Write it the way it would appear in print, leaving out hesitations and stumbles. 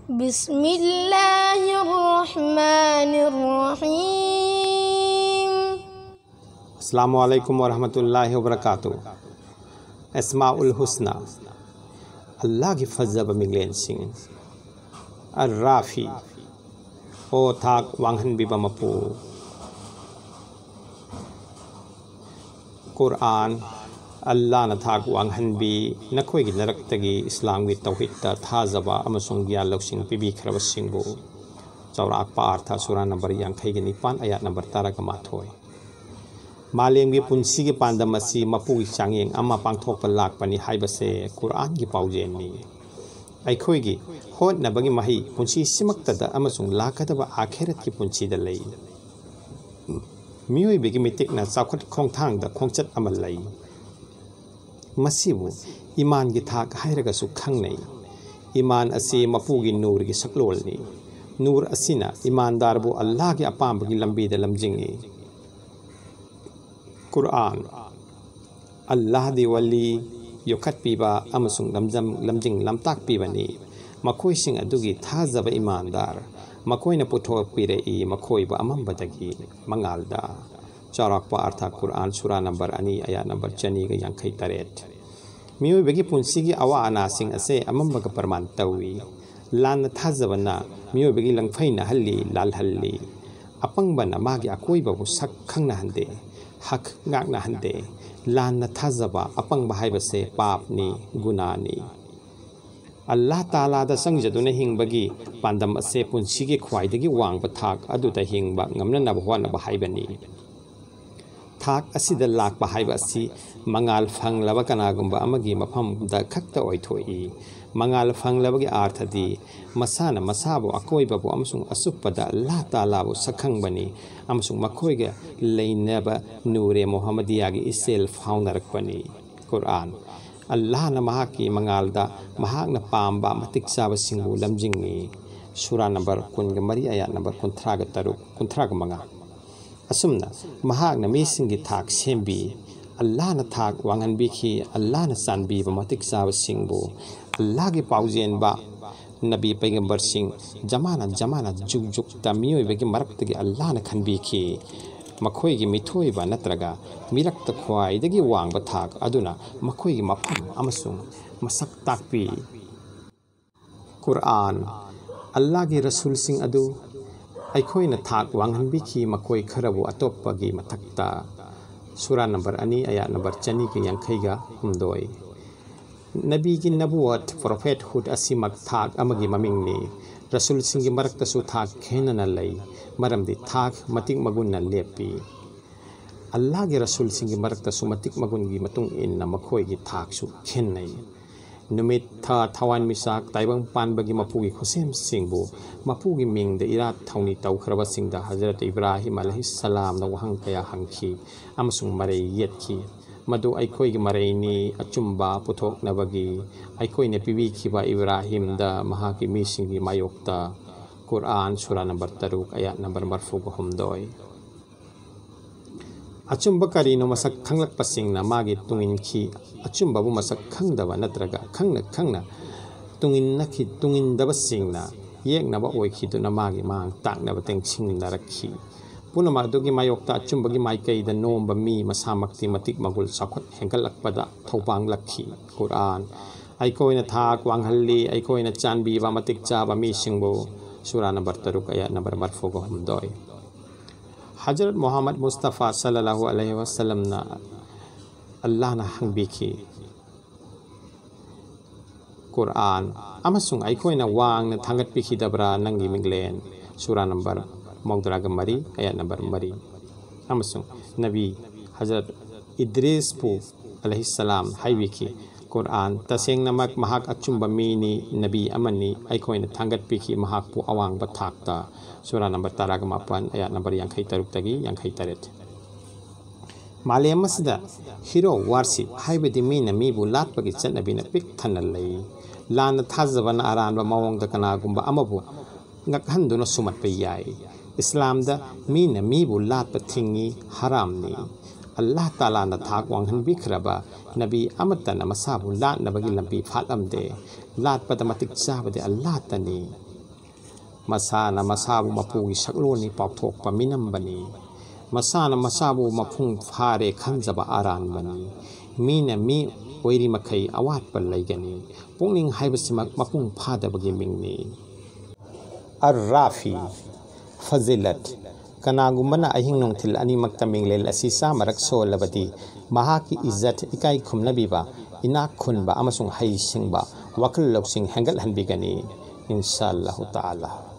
बिस्मिल्लाहिर्रहमानिर्रहीम। अस्सलामु अलैकुम वरहमतुल्लाहि वबरकातुहू। अस्माउल हुस्ना अल्लाह की फजल मिंगलेन सिंह अर्राफी ओ थाक वांगहन बिबा मपू कुरान अल्लाह न थाक वांगहन बी नखोई की नरकतगी इस्लाम की तौहीद थाजबा अमसुंग ग्यान लौसिंग पिबीखरब सिंगबू चौराकपा अर्थ सूरा नंबर 59 आयत नंबर 12 मालेम की पुंसी के पांदम असी मपू की चांगेंग अमा पांगथोकपा लाकपनी हाइबसे कुरान की पाउजेनी अखोई की होटनबगी मही पुंसी सिमक्तदा अमसुंग लाकदबा आखिरत की पुंसीदा लई मियोइबगी मितिकना चाखत खोंगथांगदा खोंगचत अमा लई मसीबु ईमान की थाक हायरगसु खंगनै ईमान असी मपू की नूर की सकलोलनी नूर असीना ईमानदारबु अल्लाह की अपांबगी लंबीदा लमजिंगी कुरान अल्लाह दी वली योखत पीबा अमसुंग लमजिंग लमताक पीबनी मखोइसिंग अदुगी थाजब ईमानदार मखोइना पुथोक पीरेई मखोइबा अमंबदगी मंगालदा चौराकपा अर्थ कुरान सूरा नंबर 2 आयत नंबर 253 मियोइबगी पुंसीगी अवा अनासिंग असे अमंबग प्रमाण तौई लान थाजबना मियोइबगी लंगफैना हल्ली लालहल्ली अपंगबना मागी अकोइबबु सक खंगना हंदे हक गागना हंदे लान थाजबा अपंग हाइबसे पापनी गुनानी अल्लाह तालादा संगजदुना हिंगबगी पांदम असे पुंसीगी ख्वाइदगी वांगबा थाक अदुदा हिंगबा ngamnanaba hoanaba haibani थाक असिदा लाकबा हाइबा असि मंगाल फंगलबा कनागुंबा अमगी मफमदा खक्ता ओइथोई मंगाल फंगलबगी अर्थदी मसाना मसाबो अकोइबाबो अमसुंग असुप्पदा अल्लाह तालाबो सखंगबनी अमसुंग मखोइगे लैनबा नूरे मोहम्मदियागी इसेल फाउनरकबनी कुरान अल्लाह न महाकी मंगालदा महाकना पांबा मतिक चाबा सिंगबु लमजिंगी सूरा नंबर 13 आयत नंबर 35 असुमना महाकना मीसिंगी थाक सेंबी अल्लाह न थाक वांगनबीखी अल्लाह न चानबीबा मतिक चाबा सिंगबु अल्लाह की पाउजेनबा नबी पैगंबर सिंह जमाना जुग जुग तमियोइबगी मरक्तगी अल्लाह न खनबीखी मखोइगी मिथोइबा नत्रगा मिरक्त ख्वाइदगी वांगबा थाक अदुना मखोइगी मफम अमसुंग मसक ताकपी कुरान अल्लाह की रसूल सिंह अदु अखोइना थाक वांगहनबीखी मखोइ खरबु अतोप्पगी मथक्ता सूरा नंबर 2 आयत नंबर 253 नबी की नबुवत प्रोफेटहुड असिमक थाक अमगी ममिंगनी रसूल सिंह की मरक्तसु थाक खेनना लई मरमदी थाक मतिक मगुन लेपी अल्लाह के रसूल सिंह की मरक्तसु मतिक मगुन की मतुंग इन मखोई की थाकसु खेननै नुमित था थवान मिसाक ताइबंग पानबगी मपुगी खुसेम सिंहबु मपुगी मिंगदे इरात थौनी तौखरबा सिंहदा हजरत इब्राहिम अलैहिस्सलाम न वहंग कया हंखी अमसुंग मरे येतखी मधु अखोई मरैनी अचुम्बा पुथोकनबगी अखोइने पिबीखिबा इब्राहिम दा महाकी मीसिंगी मायोक्ता कुरान सूरा नंबर 3 आयत नंबर 42 अचुम्बा करीनो मसक खंगलकपसिंगना मागी तुंगिनखी अचुम्बाबु मसक खंगदबा नत्रगा खंगना तुंगिनखी तुंगिनदबसिंगना येकनबा ओइखिदुना मागी मांग ताकनबा तेंसिंगनरखी पुनम अदुगी मायोक्ता अचुम्बगी माइकैदा नोंबा मी मसामक्ति मतिक मगुल साखत हेंगलकपदा थौपांगलखी कुरान अखोइना थाक वांगहल्ली अखोइना चानबीबा मतिक चाबा मीसिंगबु सूरा नंबर 3 आयत नंबर 42 हजरत मोहम्मद मुस्तफ़ा सल्लल्लाहु अलैहि वसल्लम ना अल्लाह ना हंगबीखी कुरान अमसुंग अखोइना वांगना थांगतपीखिदबरा नंगी मिंगलेन सूरा नंबर 3 आयत नंबर 3 अमसुंग नबी हजरत इद्रिस पु अलैहिस्सलाम हाइबीखी कुरान तसेंगनमक महाक अचुम्बा मीनी नबी अमनी अखोइना थांगतपीखी महाकपु अवांगबा थाकता सूरा नंबर 19 आयत नंबर 53 मालेमसदा हिरो वारसी हाइबदी मीना मीबु लाटपगी चटनबीना पिक थना लई लान थाजबना अरानबा मवंगदा कनागुंबा अमबु ngakhanduna sumatpa yai Islamda Meena मीबु लाटपा थिंगी हरामनी अल्लाह ताला न थाक वांगहन बिखरबा नबी अमतन मसाबु लाटनबगी लंबी फालमदे लाटपद मतिक चाबदे अल्लाह तनी masana masabu mapugi sakloni pauthokpa minambani masana masabu mapung phare khanjaba aranbani mina mi oiri makai awatpa laigani pungning haibasimak mapung phadabagi mingni ar-rafi fazilat kanagumana ahing nongthil animakta minglel asi samarak solabadi mahaki izzat ikai khumnabiba inak khunba amasung hai singba wakal loksing hengal hanbigani inshallah ta'ala.